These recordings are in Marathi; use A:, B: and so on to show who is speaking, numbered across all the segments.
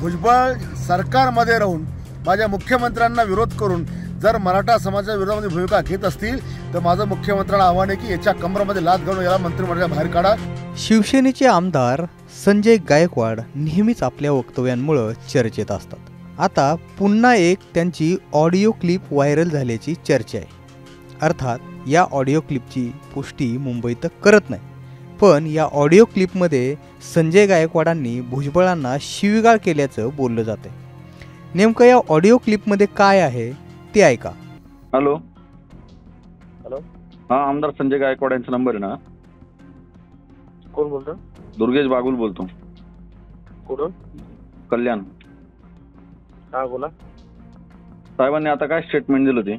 A: भुजबळ सरकारमध्ये राहून माझ्या मुख्यमंत्र्यांना विरोध करून जर मराठा समाजाच्या विरोधामध्ये भूमिका घेत असतील तर माझं मुख्यमंत्र्यांना आव्हान आहे की याच्या कमरामध्ये लाथ घालून याला मंत्रिमंडळाच्या बाहेर काढा।
B: शिवसेनेचे आमदार संजय गायकवाड नेहमीच आपल्या वक्तव्यांमुळे चर्चेत असतात। आता पुन्हा एक त्यांची ऑडिओ क्लिप व्हायरल झाल्याची चर्चा आहे। अर्थात या ऑडिओ क्लिपची पुष्टी मुंबई तर करत नाही, पण या ऑडिओ क्लिपमध्ये संजय गायकवाडांनी भुजबळांना शिवीगाळ केल्याचं बोललं जातंय। नेमकं या ऑडिओ क्लिपमध्ये काय आहे ते ऐका।
C: हॅलो
D: हॅलो,
C: हां, आमदार संजय गायकवाड यांचा नंबर आहे ना?
D: कोण बोलतो?
C: दुर्गेश बागुल बोलतो।
D: कुठून?
C: कल्याण।
D: हा, बोला
C: साहेबांनी आता काय स्टेटमेंट दिलं ते?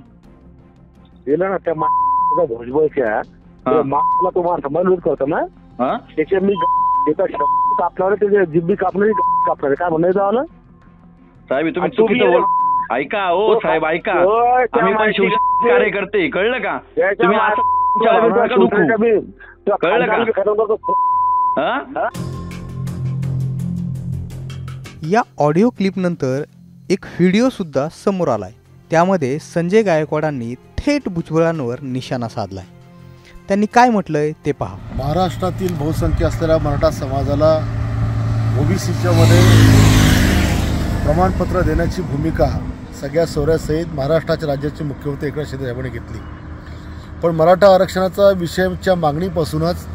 D: दिलं ना त्या भुजबळच्या माला तुम्हाला समजूत करतो ना, त्याच्या मी कापणार, त्याच्या जिब्बी कापणार काय म्हणायचं आलं
C: साहेब? तुम्ही चुकीचं बोल, ऐका हो साहेब, ऐका, आम्ही पण शिवसेना कार्यकर्ते, कळलं का? तुम्ही कळलं का?
B: या ऑडिओ क्लिप नंतर एक व्हिडिओ सुद्धा समोर आलाय। त्यामध्ये संजय गायकवाडांनी थेट भुजबळांवर निशाणा साधलाय। त्यांनी काय म्हटलंय ते पहा।
A: महाराष्ट्रातील बहुसंख्य असलेल्या मराठा समाजाला ओबीसीच्या मध्ये प्रमाणपत्र देण्याची भूमिका सगळ्या सोयऱ्यासहित महाराष्ट्राच्या राज्याचे मुख्यमंत्री एकनाथ शिंदे साहेबांनी घेतली, पण मराठा आरक्षणाचा विषयाच्या मागणीपासूनच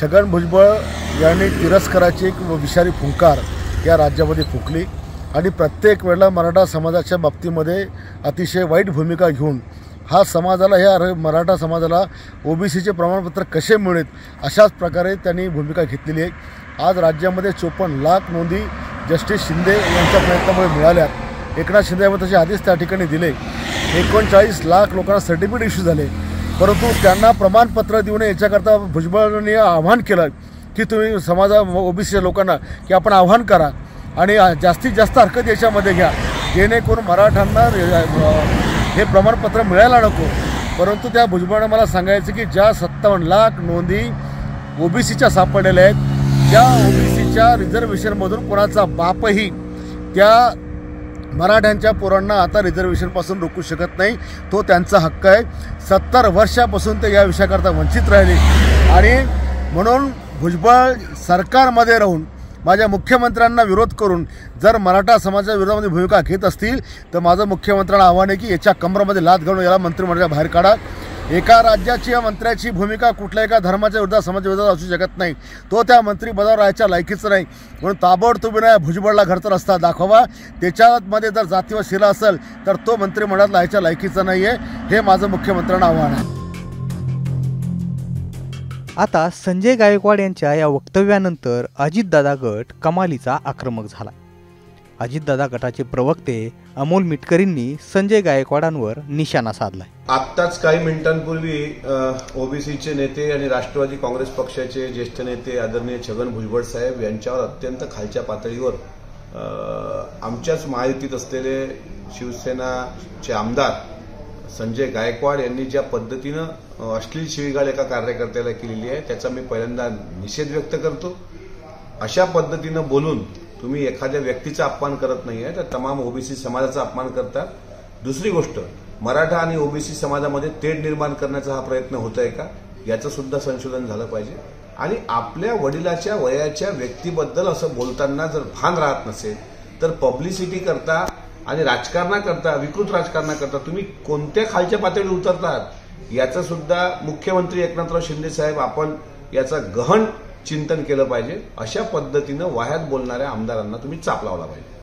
A: छगन भुजबळ यांनी तिरस्काराची एक विषारी फुंकार या राज्यामध्ये फुंकली आणि प्रत्येक वेळेला मराठा समाजाच्या बाबतीमध्ये अतिशय वाईट भूमिका घेऊन हा समाजाला, ह्या मराठा समाजाला ओबीसीचे प्रमाणपत्र कसे मिळेल अशाच प्रकारे त्यांनी भूमिका घेतलेली आहे। आज राज्यामध्ये 54 लाख नोंदी जस्टिस शिंदे यांच्या प्रयत्नामुळे मिळाल्यात। एकनाथ शिंदे यांनी त्याचे आदेश त्या ठिकाणी दिले। 39 लाख लोकांना सर्टिफिकेट इश्यू झाले, परंतु त्यांना प्रमाणपत्र देऊ नये याच्याकरता भुजबळांनी आव्हान केलं की तुम्ही समाजा ओबीसीच्या लोकांना की आपण आव्हान करा आणि जास्तीत जास्त हरकत याच्यामध्ये घ्या, जेणेकरून मराठ्यांना हे प्रमाणपत्र मिळायला नको। परंतु त्या भुजबळांना मला सांगायचं की ज्या 57 लाख नोंदी ओबीसीच्या सापडलेल्या आहेत, त्या ओबीसीच्या रिझर्वेशनमधून कोणाचा बापही त्या मराठ्यांच्या पोरांना आता रिझर्वेशनपासून रोखू शकत नाही, तो त्यांचा हक्क आहे। 70 वर्षापासून ते या विषयाकरता वंचित राहिले आणि म्हणून भुजबळ सरकारमध्ये राहून माझ्या मुख्यमंत्र्यांना विरोध करून जर मराठा समाजाच्या विरोधामध्ये भूमिका घेत असतील तर माझं मुख्यमंत्र्यांना आव्हान आहे की याच्या कमरामध्ये लाथ घालून याला मंत्रिमंडळाच्या बाहेर काढा। एका राज्याची या मंत्र्याची भूमिका कुठल्या एका धर्माच्या विरोधात, समाजाच्या विरोधात असू शकत नाही, तो त्या मंत्रिपदावर राहायच्या लायकीचं नाही, म्हणून ताबडतोबीने भुजबळला घरचा रस्ता दाखवा। त्याच्यामध्ये जर जातीवर शिला असेल तर तो मंत्रिमंडळात राहायच्या लायकीचा नाही आहे, हे माझं मुख्यमंत्र्यांना आव्हान आहे।
B: आता संजय गायकवाड यांच्या या वक्तव्यानंतर अजितदादा गट कमालीचा आक्रमक झाला। अजितदादा गटाचे प्रवक्ते अमोल मिटकरींनी संजय गायकवाडांवर निशाणा साधलाय।
E: आत्ताच काही मिनिटांपूर्वी ओबीसीचे नेते आणि राष्ट्रवादी काँग्रेस पक्षाचे ज्येष्ठ नेते आदरणीय छगन भुजबळ साहेब यांच्यावर अत्यंत खालच्या पातळीवर आमच्याच महायुतीत असलेले शिवसेनाचे आमदार संजय गायकवाड यांनी ज्या पद्धतीनं अश्लील शिवीगाळ एका कार्यकर्त्याला केलेली आहे त्याचा मी पहिल्यांदा निषेध व्यक्त करतो। अशा पद्धतीनं बोलून तुम्ही एखाद्या व्यक्तीचा अपमान करत नाहीये, तर तमाम ओबीसी समाजाचा अपमान करतात। दुसरी गोष्ट, मराठा आणि ओबीसी समाजामध्ये तेढ निर्माण करण्याचा हा प्रयत्न होत आहे का, याचं सुद्धा संशोधन झालं पाहिजे। आणि आपल्या वडिलाच्या वयाच्या व्यक्तीबद्दल असं बोलताना जर भान राहत नसेल तर पब्लिसिटी करता आणि राजकारणाकरता, विकृत राजकारणाकरता तुम्ही कोणत्या खालच्या पातळीवर उतरतात याचं सुद्धा मुख्यमंत्री एकनाथराव शिंदे साहेब आपण याचा गहन चिंतन केलं पाहिजे। अशा पद्धतीनं वाह्यात बोलणाऱ्या आमदारांना तुम्ही चाप लावला पाहिजे।